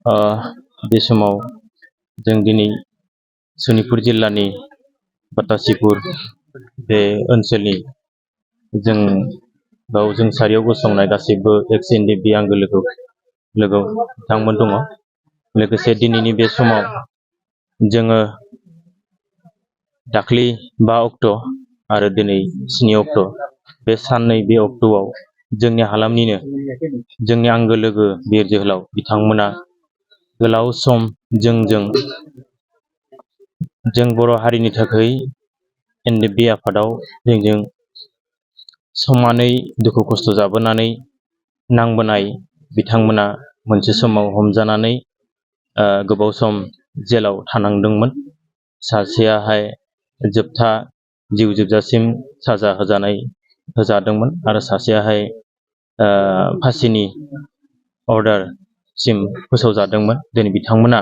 ओ बे समाव जों दिनै सनितपुर जिल्लानि बातासिपुर बे ओनसोलनि जों बाव जों सारियाव गसंनाय गासैबो एक्स एनडिएफबि आंगो लोगो बिथांमोन दङ। लोगोसे दिनैनि बे समाव जोङो दाख्लै 5 अक्ट' आरो दिनै 7 अक्ट' बे साननै बे अक्ट'आव जोंनि हालामनिनो जोंनि आंगो लोगो बिर जोहोलाव बिथांमोना गोलाव सम जों बर' हारिनि थाखाय एनडिएफबि आफादाव जोंजों समानै दुखु खस्थ' जाबोनानै नांबोनाय बिथांमोना मोनसे समाव हमजानानै गोबाव सम जेलाव थानांदोंमोन। सासेयाहाय जोबथा जिउ जोबजासिम साजा होजादोंमोन आरो सासेयाहाय फासिनि अर्डारसिम फोसावजादोंमोन। दिनै बिथांमोना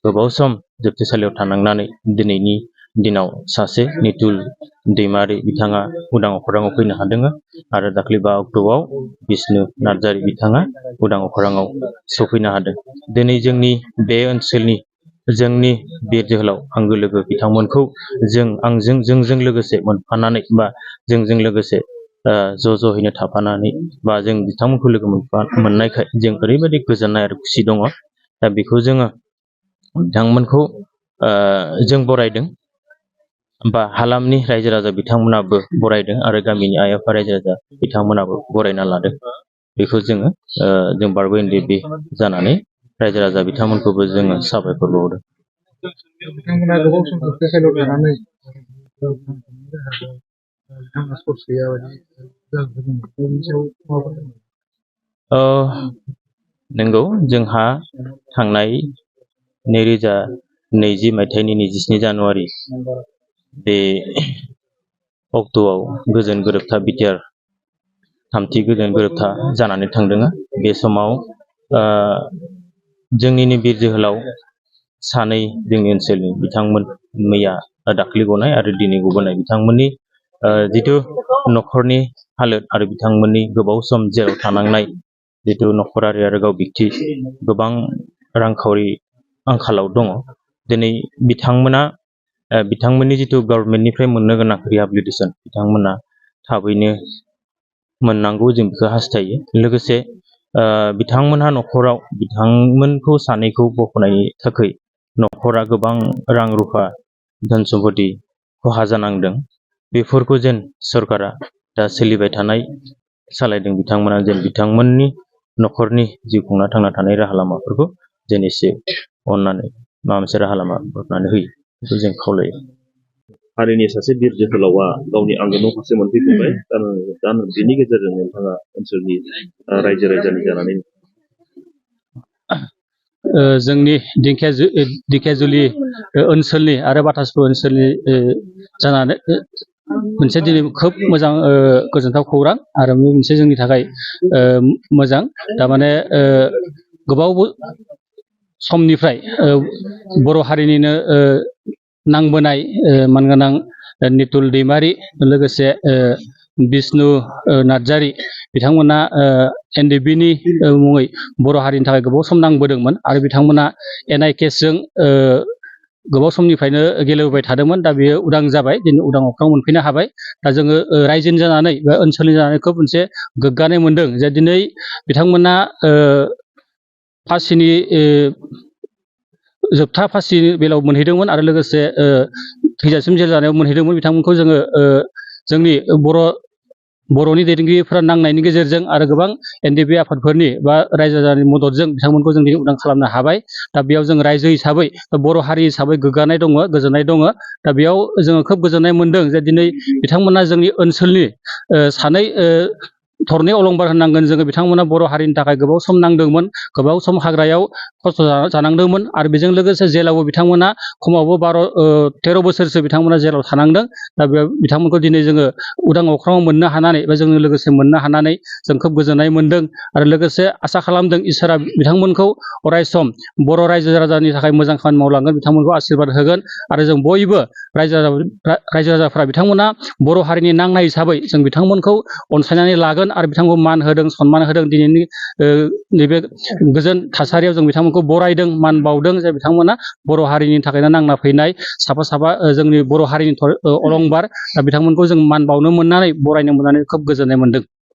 गोबाव सम जोबथेसालियाव थानांनानै दिनैनि दिनाव सासे नितुल दैमारि बिथाङा उदां अख्राङाव फैनो हादों आरो दाख्लै 5 अक्ट'आव बिष्णु नार्जारि बिथाङा उदां अख्राङाव सफैनो हादों। दिनै जोंनि बे ओनसोलनि जोंनि बिर जोहोलाव आंगो लोगो बिथांमोनखौ जोंजों लोगोसे मोनफानानै बा जोंजों लोगोसे ज'यैनो थाफानानै बा जों बिथांमोनखौ लोगो मोननायखाय जों ओरैबायदि गोजोननाय आरो खुसि दङ। दा बेखौ जोङो बिथांमोनखौ जों बरायदों बा हालामनि रायजो राजा बिथांमोनाबो बरायदों आरो गामिनि आइ आफा रायजो राजा बिथांमोनाबो बरायना लादों। बेखौ जोङो जों बारग' एनडिएफबि जानानै रायजो राजा बिथांमोनखौबो जोङो साबायखर बावदों। बिथांमोना गोबाव सम जोबथेसालियाव थानानै बिथांमोना सर्स गैयाबायदि नंगौ, जोंहा थांनाय 2020 मायथाइनि 27 जानुवारि बे अक्ट'आव गोजोन गोरोबथा बिटिआर थामथि गोजोन गोरोबथा जानानै थांदों। बे समाव जोंनिनो बिर जोहोलाव सानै जोंनि ओनसोलनि बिथांमोन मैया दाख्लै गनाय आरो दिनै गबोनाय बिथांमोननि जिथु न'खरनि हालोद आरो बिथांमोननि गोबाव सम जेराव थानांनाय जिथु न'खरारि आरो गाव बिक्ति गोबां रांखावरि आंखालाव दङ। दिनै बिथांमोननि जिथु गभर्नमेन्टनिफ्राय मोननो गोनां रिहेबिलिटेसन बिथांमोना थाबैनो मोननांगौ, जों बेखौ हास्थायो। लोगोसे बिथांमोनहा न'खराव बिथांमोनखौ सानैखौ बख'नायनि थाखाय न'खरा गोबां रां रुफा धोन सम्पति खहा जानांदों। बेफोरखौ जेन सरकारा दा सोलिबाय थानाय सालायदों बिथांमोना जेन बिथांमोननि न'खरनि जिउ खुंना थांना थानाय राहा लामाफोरखौ जेन एसे अननानै माबा मोनसे राहा लामा हरनानै होयो, बेखौ जों खावलायो। हारिनि सासे बिर जोहोलावा गावनि आंगो न' फारसे मोनफैफिनबाय। दा बिनि गेजेरजों नोंथाङा ओनसोलनि रायजो राजानि जानानै जोंनि दिंखियाजुलि ओनसोलनि आरो बातासिपुर ओनसोलनि जानानै मोनसे दिनै खोब मोजां गोजोनथाव खौरां आरो मोनसे जोंनि थाखाय मोजां। थारमाने गोबाव समनिफ्राय बर' हारिनिनो नांबोनाय मानगोनां नितुल दैमारि लोगोसे बिष्णु नार्जारि बिथांमोना एनडिएफबिनि मुङै बर' हारिनि थाखाय गोबाव सम नांबोदोंमोन आरो बिथांमोना एनआइ केसजों गोबाव समनिफ्रायनो गेलेबोबाय थादोंमोन। दा बेयो उदां जाबाय, दिनै उदां अख्राङाव मोनफैनो हाबाय। दा जोङो रायजोनि जानानै बा ओनसोलनि जानानै खोब मोनसे गोग्गानाय मोनदों जे दिनै बिथांमोना फासिनि जोबथा फासि बेलायाव मोनहैदोंमोन आरो लोगोसे थैजासिम जेल जानायाव मोनहैदोंमोन। बिथांमोनखौ जोङो जोंनि बर'नि दैदेनगिरिफोरा नांनायनि गेजेरजों आरो गोबां एनडिएफबि आफादफोरनि बा रायजो राजानि मददजों बिथांमोनखौ जों दिनै उदां खालामनो हाबाय। दा बेयाव जों रायजो हिसाबै बर' हारि हिसाबै गोग्गानाय दङ, गोजोननाय दङ। दा बेयाव जोङो खोब गोजोननाय मोनदों जे दिनै बिथांमोना जोंनि ओनसोलनि सानै थरनै अलंबार होननांगोन जोङो। बिथांमोना बर' हारिनि थाखाय गोबाव सम नांदोंमोन, गोबाव सम हाग्रायाव खस्थ' जानांदोंमोन आरो बेजों लोगोसे जेलावबो बिथांमोना खमावबो 13 बोसोरसो बिथांमोना जेलाव थानांदों। दा बे बिथांमोनखौ दिनै जोङो उदां अख्राङाव मोननो हानानै बा जोंजों लोगोसे मोननो हानानै जों खोब गोजोननाय मोनदों आरो लोगोसे आसा खालामदों इसोरा बिथांमोनखौ अरायसम बर' रायजो राजानि थाखाय मोजां खामानि मावलांगोन, बिथांमोनखौ आशीर्बाद होगोन आरो जों बयबो रायजो राजाफ्रा बिथांमोना बर' हारिनि नांनाय हिसाबै जों बिथांमोनखौ अनसायनानै लागोन आरो बिथांखौ मान होदों सनमान होदों दिनैनि नैबे गोजोन थासारियाव जों बिथांमोनखौ बरायदों मान बावदों जे बिथांमोना बर' हारिनि थाखायनो नांना फैनाय साफा जोंनि बर' हारिनि अलंबार दा बिथांमोनखौ जों मान बावनो मोननानै बरायनो मोननानै खोब गोजोननाय मोनदों।